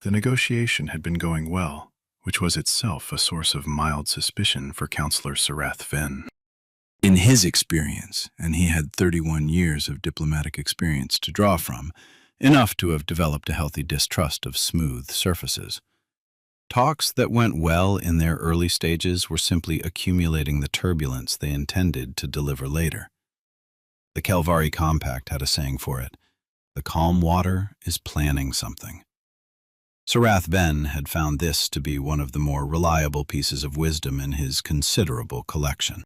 The negotiation had been going well, which was itself a source of mild suspicion for Councillor Serath-Venn. In his experience, and he had 31 years of diplomatic experience to draw from, enough to have developed a healthy distrust of smooth surfaces. Talks that went well in their early stages were simply accumulating the turbulence they intended to deliver later. The Calvary Compact had a saying for it: the calm water is planning something. Serath-Venn had found this to be one of the more reliable pieces of wisdom in his considerable collection.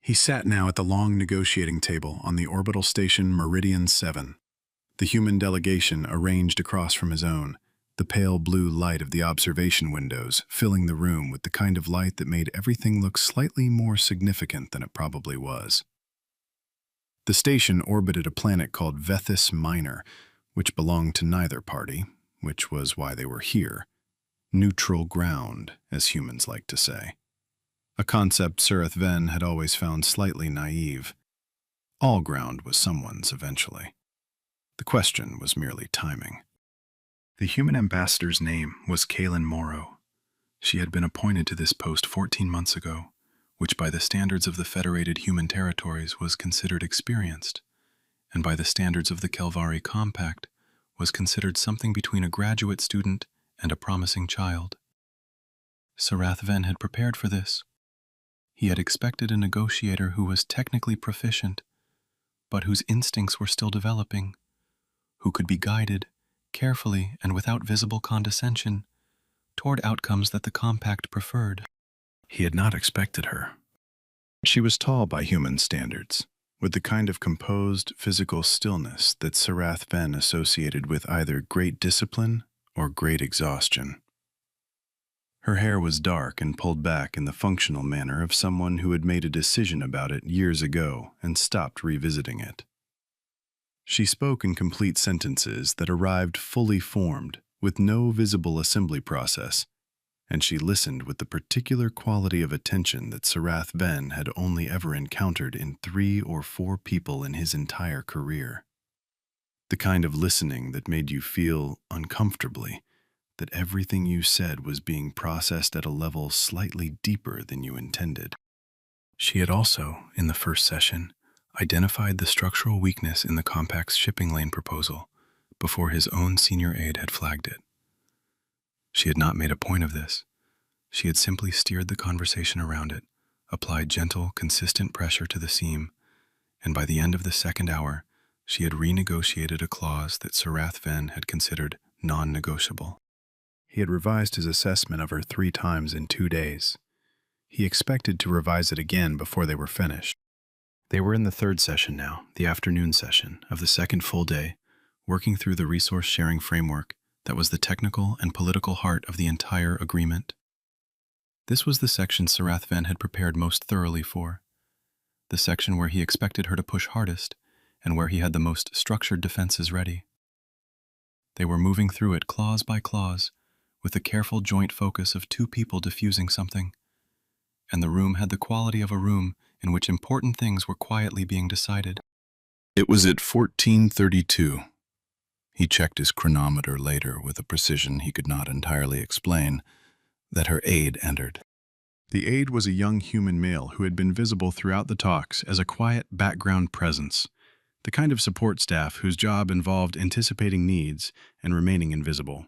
He sat now at the long negotiating table on the orbital station Meridian 7, the human delegation arranged across from his own, the pale blue light of the observation windows filling the room with the kind of light that made everything look slightly more significant than it probably was. The station orbited a planet called Vethys Minor, which belonged to neither party, which was why they were here. Neutral ground, as humans like to say. A concept Serath-Venn had always found slightly naive. All ground was someone's eventually. The question was merely timing. The human ambassador's name was Caelen Morrow. She had been appointed to this post 14 months ago, which by the standards of the Federated Human Territories was considered experienced, and by the standards of the Calvary Compact was considered something between a graduate student and a promising child. Serath-Venn had prepared for this. He had expected a negotiator who was technically proficient, but whose instincts were still developing, who could be guided, carefully and without visible condescension, toward outcomes that the Compact preferred. He had not expected her. She was tall by human standards, with the kind of composed physical stillness that Serath-Venn associated with either great discipline or great exhaustion. Her hair was dark and pulled back in the functional manner of someone who had made a decision about it years ago and stopped revisiting it. She spoke in complete sentences that arrived fully formed, with no visible assembly process, and she listened with the particular quality of attention that Serath-Venn had only ever encountered in 3 or 4 people in his entire career. The kind of listening that made you feel uncomfortably that everything you said was being processed at a level slightly deeper than you intended. She had also, in the first session, identified the structural weakness in the Compact's shipping lane proposal before his own senior aide had flagged it. She had not made a point of this. She had simply steered the conversation around it, applied gentle, consistent pressure to the seam, and by the end of the second hour, she had renegotiated a clause that Serath-Venn had considered non-negotiable. He had revised his assessment of her 3 times in 2 days. He expected to revise it again before they were finished. They were in the 3rd session now, the afternoon session of the 2nd full day, working through the resource-sharing framework that was the technical and political heart of the entire agreement. This was the section Serath-Venn had prepared most thoroughly for, the section where he expected her to push hardest and where he had the most structured defenses ready. They were moving through it clause by clause, with the careful joint focus of 2 people diffusing something, and the room had the quality of a room in which important things were quietly being decided. It was at 14:32. He checked his chronometer later with a precision he could not entirely explain, that her aide entered. The aide was a young human male who had been visible throughout the talks as a quiet background presence, the kind of support staff whose job involved anticipating needs and remaining invisible.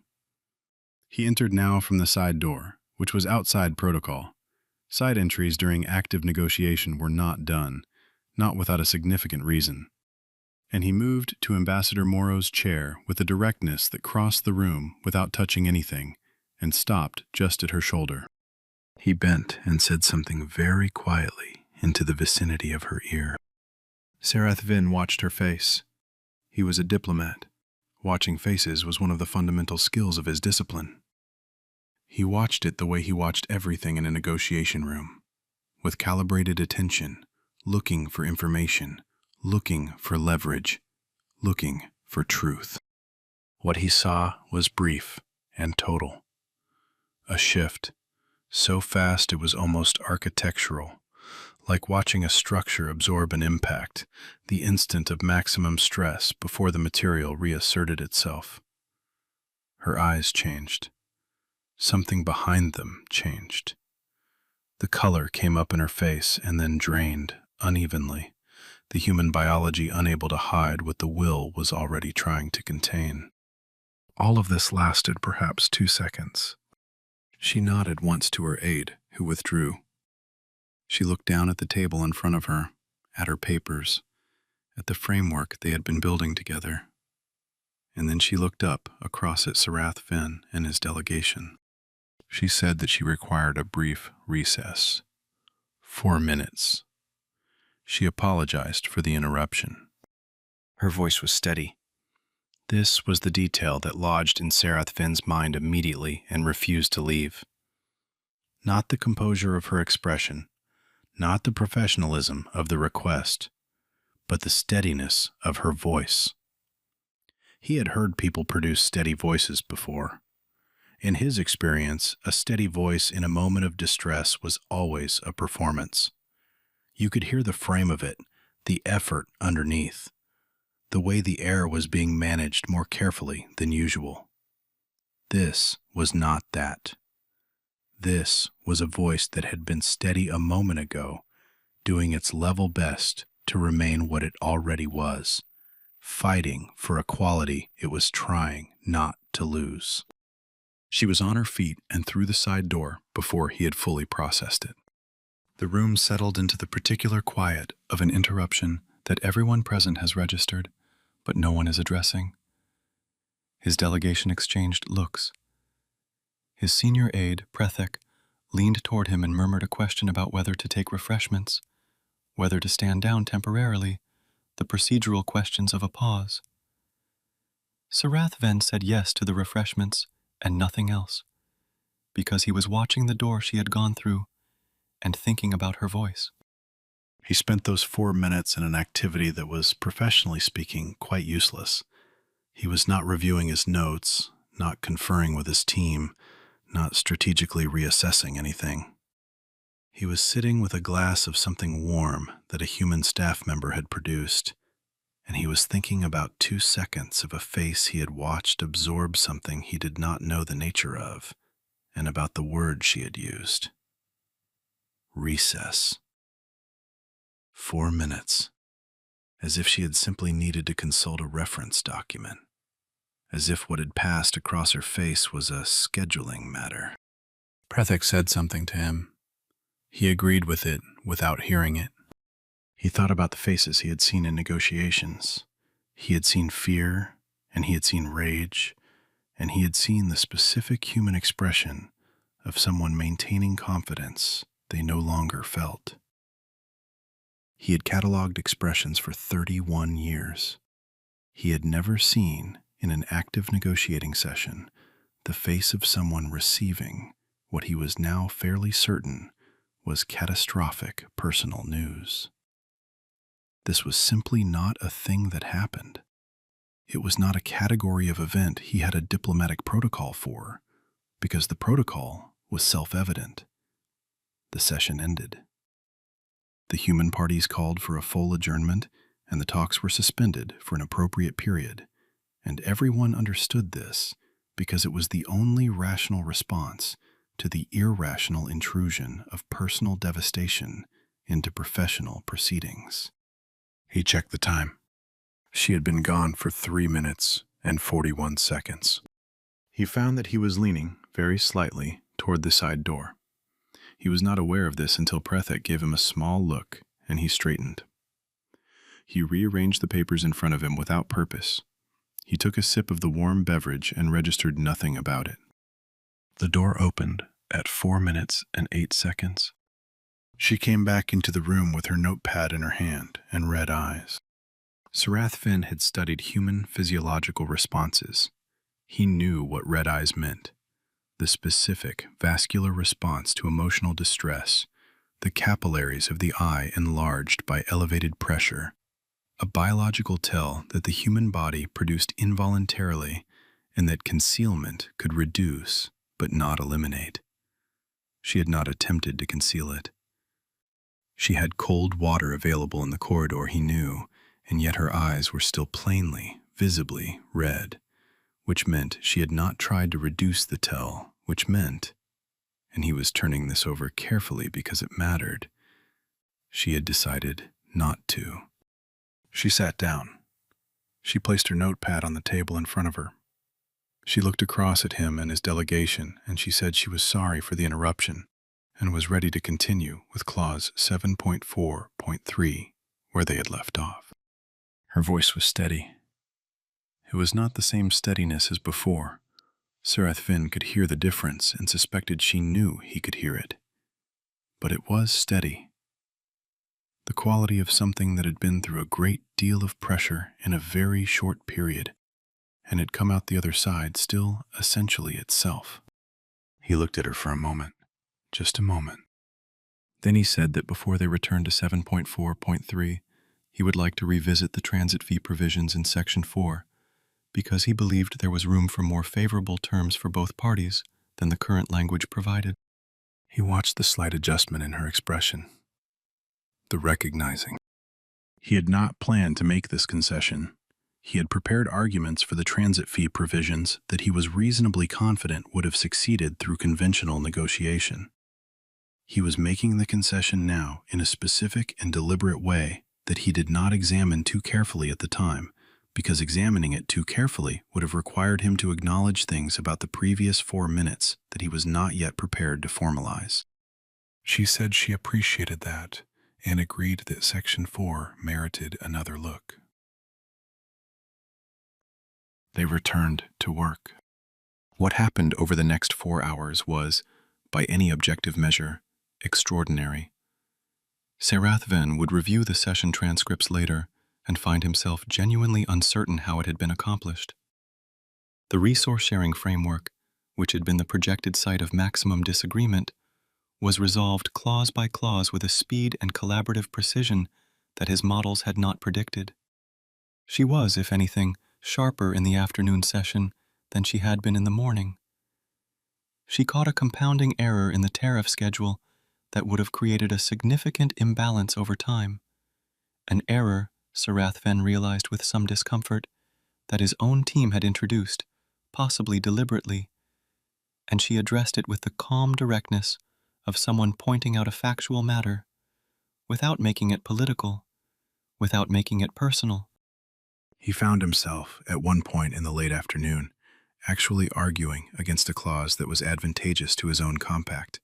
He entered now from the side door, which was outside protocol. Side entries during active negotiation were not done, not without a significant reason. And he moved to Ambassador Morrow's chair with a directness that crossed the room without touching anything, and stopped just at her shoulder. He bent and said something very quietly into the vicinity of her ear. Serath-Venn watched her face. He was a diplomat. Watching faces was one of the fundamental skills of his discipline. He watched it the way he watched everything in a negotiation room, with calibrated attention, looking for information, looking for leverage, looking for truth. What he saw was brief and total. A shift, so fast it was almost architectural, like watching a structure absorb an impact, the instant of maximum stress before the material reasserted itself. Her eyes changed. Something behind them changed. The color came up in her face and then drained unevenly, the human biology unable to hide what the will was already trying to contain. All of this lasted perhaps 2 seconds. She nodded once to her aide, who withdrew. She looked down at the table in front of her, at her papers, at the framework they had been building together. And then she looked up across at Serath-Venn and his delegation. She said that she required a brief recess. 4 minutes. She apologized for the interruption. Her voice was steady. This was the detail that lodged in Serath-Venn's mind immediately and refused to leave. Not the composure of her expression, not the professionalism of the request, but the steadiness of her voice. He had heard people produce steady voices before. In his experience, a steady voice in a moment of distress was always a performance. You could hear the frame of it, the effort underneath, the way the air was being managed more carefully than usual. This was not that. This was a voice that had been steady a moment ago, doing its level best to remain what it already was, fighting for a quality it was trying not to lose. She was on her feet and through the side door before he had fully processed it. The room settled into the particular quiet of an interruption that everyone present has registered, but no one is addressing. His delegation exchanged looks. His senior aide, Prethek, leaned toward him and murmured a question about whether to take refreshments, whether to stand down temporarily, the procedural questions of a pause. Serath-Venn said yes to the refreshments and nothing else, because he was watching the door she had gone through and thinking about her voice. He spent those 4 minutes in an activity that was, professionally speaking, quite useless. He was not reviewing his notes, not conferring with his team, not strategically reassessing anything. He was sitting with a glass of something warm that a human staff member had produced, and he was thinking about 2 seconds of a face he had watched absorb something he did not know the nature of, and about the word she had used. Recess. 4 minutes. As if she had simply needed to consult a reference document. As if what had passed across her face was a scheduling matter. Prethek said something to him. He agreed with it without hearing it. He thought about the faces he had seen in negotiations. He had seen fear, and he had seen rage, and he had seen the specific human expression of someone maintaining confidence they no longer felt. He had cataloged expressions for 31 years. He had never seen, in an active negotiating session, the face of someone receiving what he was now fairly certain was catastrophic personal news. This was simply not a thing that happened. It was not a category of event he had a diplomatic protocol for, because the protocol was self-evident. The session ended. The human parties called for a full adjournment, and the talks were suspended for an appropriate period, and everyone understood this because it was the only rational response to the irrational intrusion of personal devastation into professional proceedings. He checked the time. She had been gone for 3 minutes and 41 seconds. He found that he was leaning, very slightly, toward the side door. He was not aware of this until Prethek gave him a small look, and he straightened. He rearranged the papers in front of him without purpose. He took a sip of the warm beverage and registered nothing about it. The door opened at 4 minutes and 8 seconds. She came back into the room with her notepad in her hand and red eyes. Serath-Venn had studied human physiological responses. He knew what red eyes meant. The specific vascular response to emotional distress, the capillaries of the eye enlarged by elevated pressure, a biological tell that the human body produced involuntarily and that concealment could reduce but not eliminate. She had not attempted to conceal it. She had cold water available in the corridor, he knew, and yet her eyes were still plainly, visibly red, which meant she had not tried to reduce the tell, which meant, and he was turning this over carefully because it mattered, she had decided not to. She sat down. She placed her notepad on the table in front of her. She looked across at him and his delegation, and she said she was sorry for the interruption and was ready to continue with clause 7.4.3, where they had left off. Her voice was steady. It was not the same steadiness as before. Serath-Venn could hear the difference and suspected she knew he could hear it. But it was steady. The quality of something that had been through a great deal of pressure in a very short period, and had come out the other side still essentially itself. He looked at her for a moment, just a moment. Then he said that before they returned to 7.4.3, he would like to revisit the transit fee provisions in Section 4, because he believed there was room for more favorable terms for both parties than the current language provided. He watched the slight adjustment in her expression, the recognizing. He had not planned to make this concession. He had prepared arguments for the transit fee provisions that he was reasonably confident would have succeeded through conventional negotiation. He was making the concession now in a specific and deliberate way that he did not examine too carefully at the time, because examining it too carefully would have required him to acknowledge things about the previous 4 minutes that he was not yet prepared to formalize. She said she appreciated that and agreed that Section 4 merited another look. They returned to work. What happened over the next 4 hours was, by any objective measure, extraordinary. Serath-Venn would review the session transcripts later and find himself genuinely uncertain how it had been accomplished. The resource-sharing framework, which had been the projected site of maximum disagreement, was resolved clause by clause with a speed and collaborative precision that his models had not predicted. She was, if anything, sharper in the afternoon session than she had been in the morning. She caught a compounding error in the tariff schedule that would have created a significant imbalance over time, an error, Serath-Venn realized with some discomfort, that his own team had introduced, possibly deliberately, and she addressed it with the calm directness of someone pointing out a factual matter, without making it political, without making it personal. He found himself, at one point in the late afternoon, actually arguing against a clause that was advantageous to his own compact,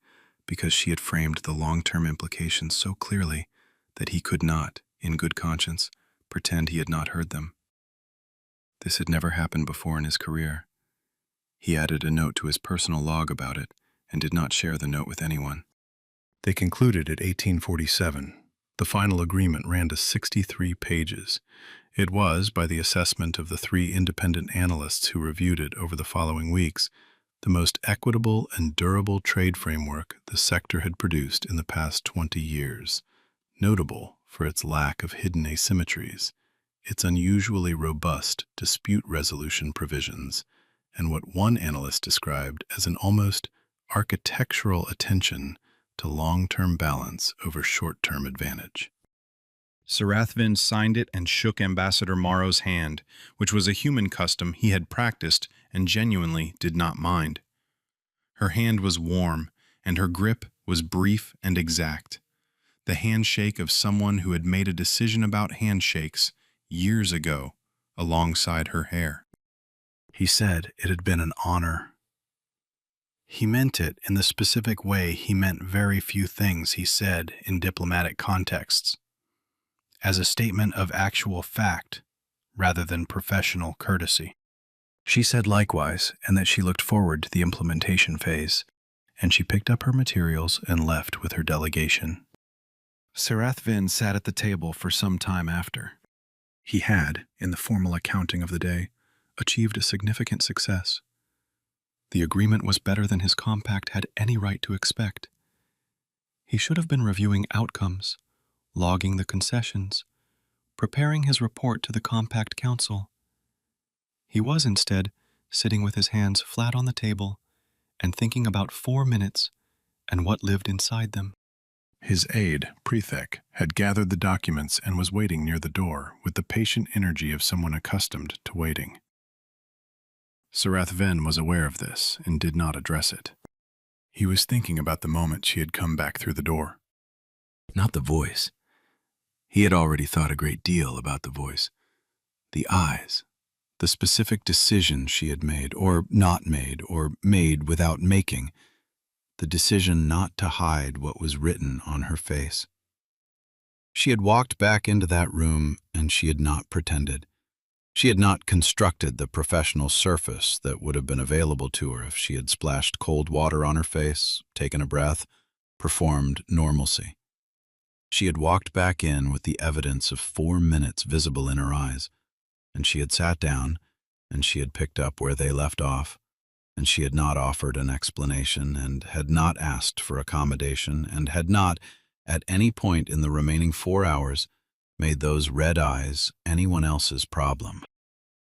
because she had framed the long-term implications so clearly that he could not, in good conscience, pretend he had not heard them. This had never happened before in his career. He added a note to his personal log about it, and did not share the note with anyone. They concluded at 1847. The final agreement ran to 63 pages. It was, by the assessment of the 3 independent analysts who reviewed it over the following weeks, the most equitable and durable trade framework the sector had produced in the past 20 years, notable for its lack of hidden asymmetries, its unusually robust dispute resolution provisions, and what one analyst described as an almost architectural attention to long-term balance over short-term advantage. Serath-Venn signed it and shook Ambassador Morrow's hand, which was a human custom he had practiced and genuinely did not mind. Her hand was warm, and her grip was brief and exact. The handshake of someone who had made a decision about handshakes years ago alongside her hair. He said it had been an honor. He meant it in the specific way he meant very few things he said in diplomatic contexts, as a statement of actual fact rather than professional courtesy. She said likewise, and that she looked forward to the implementation phase, and she picked up her materials and left with her delegation. Serath-Venn sat at the table for some time after. He had, in the formal accounting of the day, achieved a significant success. The agreement was better than his compact had any right to expect. He should have been reviewing outcomes, logging the concessions, preparing his report to the Compact Council. He was instead sitting with his hands flat on the table and thinking about 4 minutes and what lived inside them. His aide, Prefect, had gathered the documents and was waiting near the door with the patient energy of someone accustomed to waiting. Serath-Venn was aware of this and did not address it. He was thinking about the moment she had come back through the door. Not the voice. He had already thought a great deal about the voice. The eyes. The specific decision she had made, or not made, or made without making. The decision not to hide what was written on her face. She had walked back into that room, and she had not pretended. She had not constructed the professional surface that would have been available to her if she had splashed cold water on her face, taken a breath, performed normalcy. She had walked back in with the evidence of 4 minutes visible in her eyes, and she had sat down, and she had picked up where they left off, and she had not offered an explanation, and had not asked for accommodation, and had not, at any point in the remaining 4 hours, made those red eyes anyone else's problem.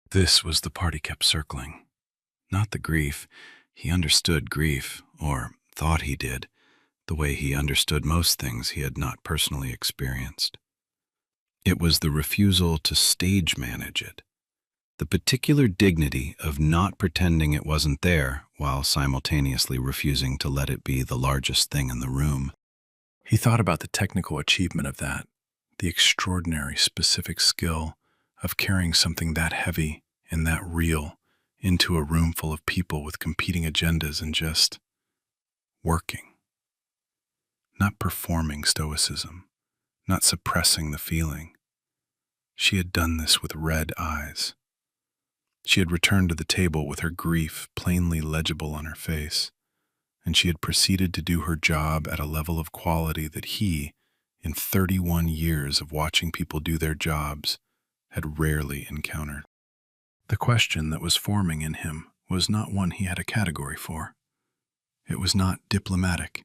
This was the part he kept circling. Not the grief. He understood grief, or thought he did, the way he understood most things he had not personally experienced. It was the refusal to stage manage it. The particular dignity of not pretending it wasn't there while simultaneously refusing to let it be the largest thing in the room. He thought about the technical achievement of that, the extraordinary specific skill of carrying something that heavy and that real into a room full of people with competing agendas and just working. Not performing stoicism, not suppressing the feeling. She had done this with red eyes. She had returned to the table with her grief plainly legible on her face, and she had proceeded to do her job at a level of quality that he, in 31 years of watching people do their jobs, had rarely encountered. The question that was forming in him was not one he had a category for. It was not diplomatic.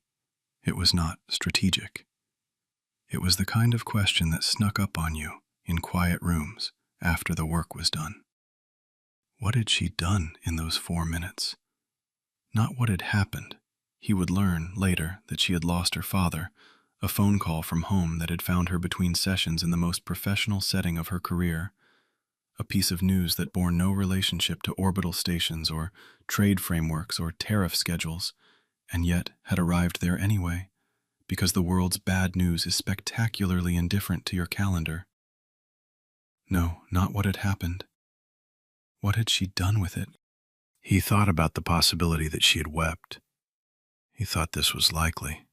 It was not strategic. It was the kind of question that snuck up on you in quiet rooms after the work was done. What had she done in those 4 minutes? Not what had happened. He would learn later that she had lost her father, a phone call from home that had found her between sessions in the most professional setting of her career, a piece of news that bore no relationship to orbital stations or trade frameworks or tariff schedules, and yet had arrived there anyway, because the world's bad news is spectacularly indifferent to your calendar. No, not what had happened. What had she done with it? He thought about the possibility that she had wept. He thought this was likely.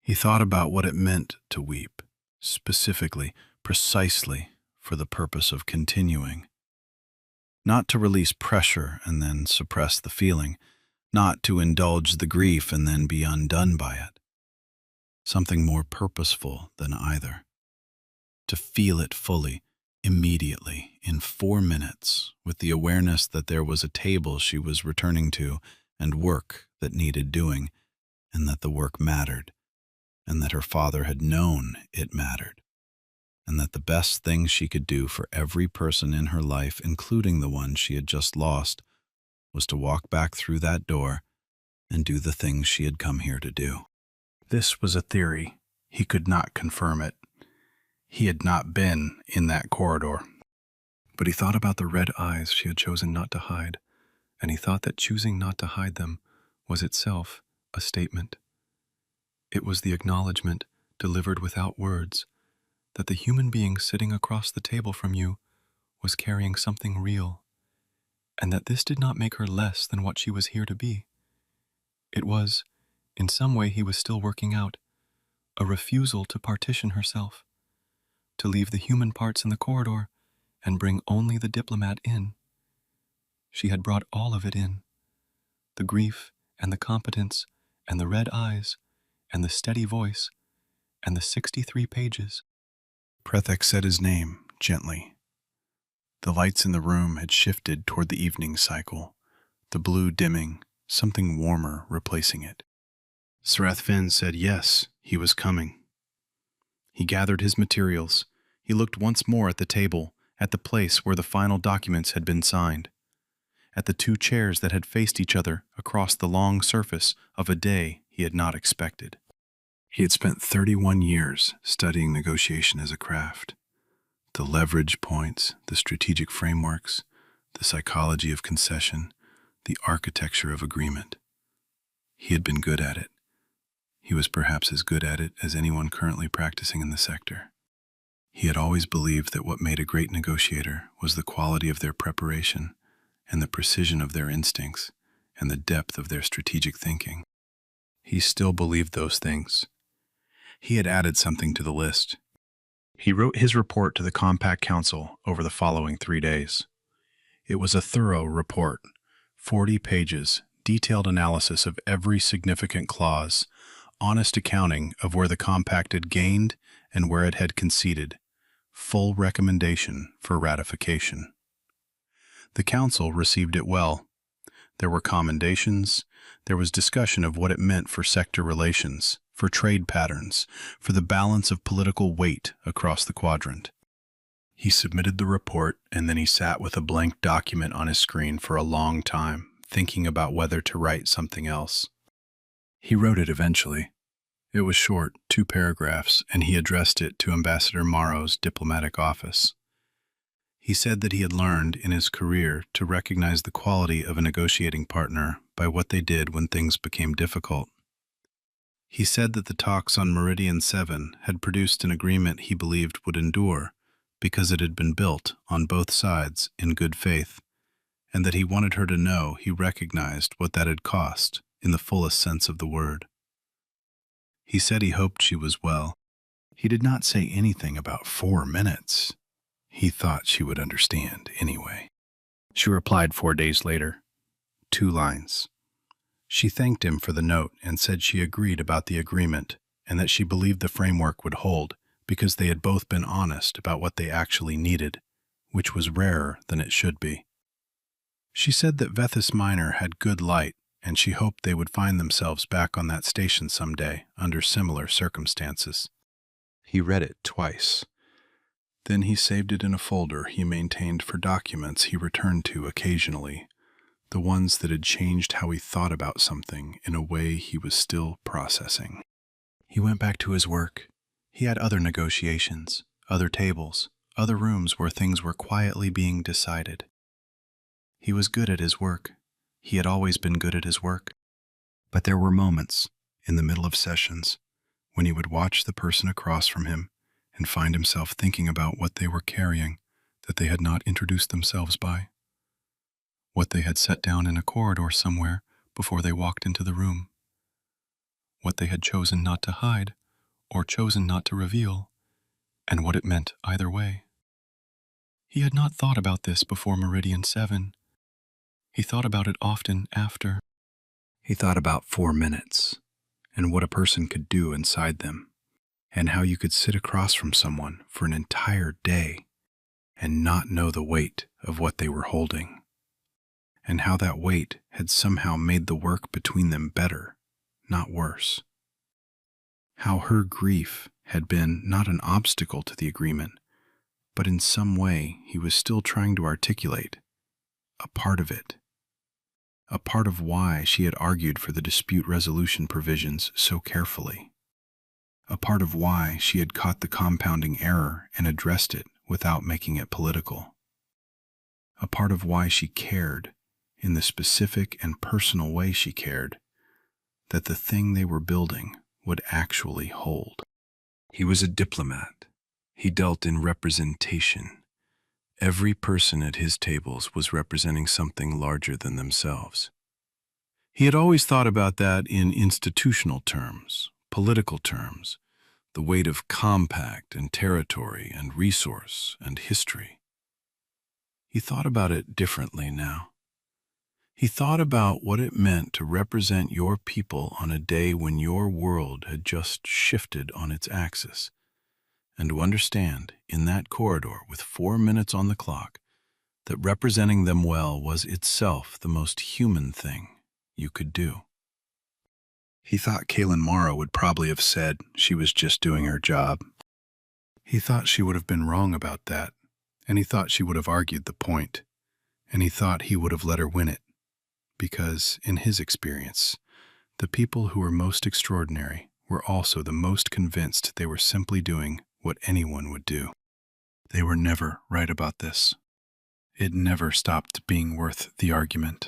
He thought about what it meant to weep, specifically, precisely, for the purpose of continuing. Not to release pressure and then suppress the feeling, not to indulge the grief and then be undone by it. Something more purposeful than either. To feel it fully, immediately, in 4 minutes, with the awareness that there was a table she was returning to and work that needed doing, and that the work mattered, and that her father had known it mattered, and that the best thing she could do for every person in her life, including the one she had just lost, was to walk back through that door and do the things she had come here to do. This was a theory. He could not confirm it. He had not been in that corridor. But he thought about the red eyes she had chosen not to hide, and he thought that choosing not to hide them was itself a statement. It was the acknowledgement, delivered without words, that the human being sitting across the table from you was carrying something real, and that this did not make her less than what she was here to be. It was, in some way he was still working out, a refusal to partition herself, to leave the human parts in the corridor and bring only the diplomat in. She had brought all of it in, the grief and the competence and the red eyes and the steady voice and the 63 pages. Prethek said his name gently. The lights in the room had shifted toward the evening cycle, the blue dimming, something warmer replacing it. Serath-Venn said yes, he was coming. He gathered his materials. He looked once more at the table, at the place where the final documents had been signed, at the 2 chairs that had faced each other across the long surface of a day he had not expected. He had spent 31 years studying negotiation as a craft. The leverage points, the strategic frameworks, the psychology of concession, the architecture of agreement. He had been good at it. He was perhaps as good at it as anyone currently practicing in the sector. He had always believed that what made a great negotiator was the quality of their preparation and the precision of their instincts and the depth of their strategic thinking. He still believed those things. He had added something to the list. He wrote his report to the Compact Council over the following 3 days. It was a thorough report, 40 pages, detailed analysis of every significant clause, honest accounting of where the Compact had gained and where it had conceded, full recommendation for ratification. The Council received it well. There were commendations, there was discussion of what it meant for sector relations, for trade patterns, for the balance of political weight across the quadrant. He submitted the report, and then he sat with a blank document on his screen for a long time, thinking about whether to write something else. He wrote it eventually. It was short, 2 paragraphs, and he addressed it to Ambassador Morrow's diplomatic office. He said that he had learned in his career to recognize the quality of a negotiating partner by what they did when things became difficult. He said that the talks on Meridian 7 had produced an agreement he believed would endure because it had been built on both sides in good faith, and that he wanted her to know he recognized what that had cost in the fullest sense of the word. He said he hoped she was well. He did not say anything about 4 minutes. He thought she would understand anyway. She replied 4 days later. 2 lines. She thanked him for the note and said she agreed about the agreement and that she believed the framework would hold because they had both been honest about what they actually needed, which was rarer than it should be. She said that Vethis Minor had good light and she hoped they would find themselves back on that station someday under similar circumstances. He read it twice. Then he saved it in a folder he maintained for documents he returned to occasionally, the ones that had changed how he thought about something in a way he was still processing. He went back to his work. He had other negotiations, other tables, other rooms where things were quietly being decided. He was good at his work. He had always been good at his work. But there were moments, in the middle of sessions, when he would watch the person across from him and find himself thinking about what they were carrying that they had not introduced themselves by, what they had set down in a corridor somewhere before they walked into the room, what they had chosen not to hide or chosen not to reveal, and what it meant either way. He had not thought about this before Meridian 7. He thought about it often after. He thought about 4 minutes, and what a person could do inside them, and how you could sit across from someone for an entire day and not know the weight of what they were holding, and how that weight had somehow made the work between them better, not worse. How her grief had been not an obstacle to the agreement, but in some way he was still trying to articulate, a part of it, a part of why she had argued for the dispute resolution provisions so carefully, a part of why she had caught the compounding error and addressed it without making it political, a part of why she cared, in the specific and personal way she cared, that the thing they were building would actually hold. He was a diplomat. He dealt in representation. Every person at his tables was representing something larger than themselves. He had always thought about that in institutional terms, political terms, the weight of compact and territory and resource and history. He thought about it differently now. He thought about what it meant to represent your people on a day when your world had just shifted on its axis, and to understand, in that corridor with 4 minutes on the clock, that representing them well was itself the most human thing you could do. He thought Caelen Morrow would probably have said she was just doing her job. He thought she would have been wrong about that, and he thought she would have argued the point, and he thought he would have let her win it, because, in his experience, the people who were most extraordinary were also the most convinced they were simply doing what anyone would do. They were never right about this. it never stopped being worth the argument.